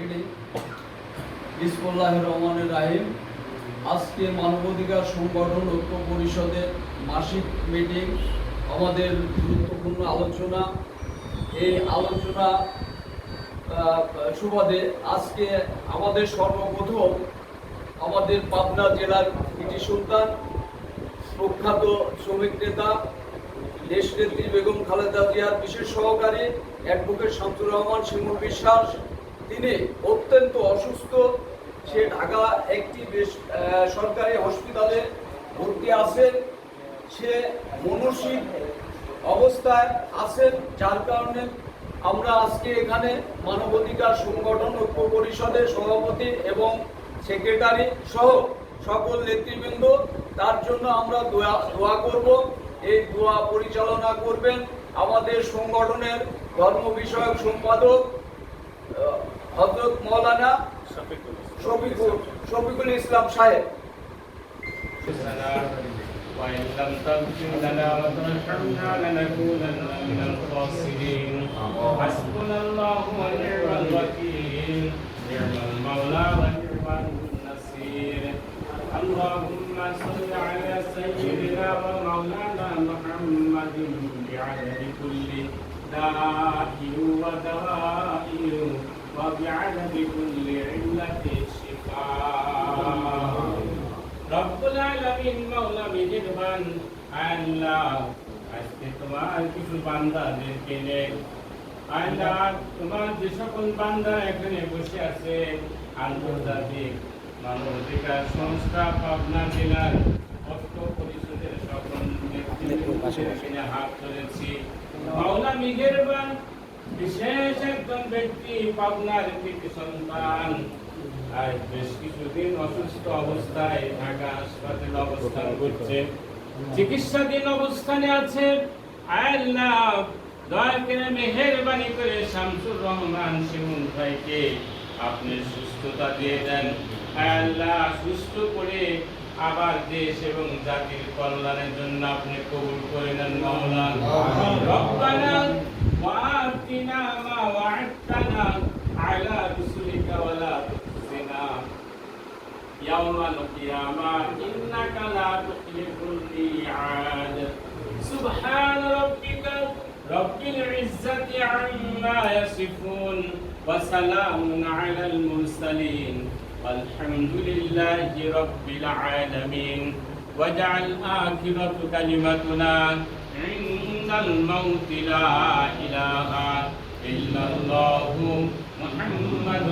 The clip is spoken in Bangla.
মিটিং। বিসমিল্লাহির রহমানির রহিম। আজকে মানবাধিকার সংগঠন ঐক্য পরিষদের মাসিক মিটিং, আমাদের গুরুত্বপূর্ণ আলোচনা। এই আলোচনা সুবাদে আজকে আমাদের সর্বপ্রথম আমাদের পাবনা জেলার কৃতি সন্তান, প্রখ্যাত শ্রমিক নেতা, দেশনেত্রী বেগম খালেদা জিয়ার বিশেষ সহকারী অ্যাডভোকেট শামসুর রহমান শিমুল বিশ্বাস, তিনি অত্যন্ত অসুস্থ। সে ঢাকা একটি সরকারি হসপিটালে ভর্তি আছেন। সে মানসিক অবস্থায় আছেন, যার কারণে আমরা আজকে এখানে মানবাধিকার সংগঠন ঐক্য পরিষদের সভাপতি এবং সেক্রেটারি সহ সকল নেতৃবৃন্দ, তার জন্য আমরা দোয়া করব। এই দোয়া পরিচালনা করবেন আমাদের সংগঠনের ধর্ম বিষয়ক সম্পাদক হযরত মাওলানা শফিকুল ইসলাম সাহেব। وإن لم تغفر لنا وترحمنا لنكونن من الخاسرين حسبنا الله ونعم الوكيل نعم المولى ونعم النصير اللهم صل على سيدنا ومولانا محمد بعدد كل داء ودواء وبعدد كل علة شفاء রব্বুল আলামিন মাওলা মেহেরবান। আল্লাহ, আজকে তোমার কিছু বান্দাদেরকে নিয়ে আল্লাহ, তোমার যে সকল বান্দা এখানে বসে আছে, আন্তর্জাতিক মানবাধিকার সংস্থা পাবনা জেলার ঐক্য পরিষদের সকল নেতৃবৃন্দের হাত ধরেছি। মাওলা মেহেরবান, বিশেষ একজন ব্যক্তি পাবনার কৃতি সন্তান, আজ বেশ কিছুদিন অসুস্থ অবস্থায় ঢাকা হাসপাতালে অবস্থান করছে, চিকিৎসাধীন অবস্থানে আছে। আল্লাহ, দয়া করে মেহেরবানি করে শামসুর রহমান শিমুল ভাইকে আপনি সুস্থতা দিয়ে দেন। আল্লাহ, সুস্থ করে আবার দেশ এবং জাতির কল্যাণের জন্য আপনি কবুল করে নেন মাওলা। রব্বানা ওয়া'তিনা মা ওয়া'আদতানা আলা রাসূলিকা ওয়ালা يوم القيامة إنك لا تخلف الميعاد سبحان ربك رب العزة عما يصفون وسلام على المرسلين والحمد لله رب العالمين واجعل آخرة كلمتنا عند الموت لا إله إلا الله محمد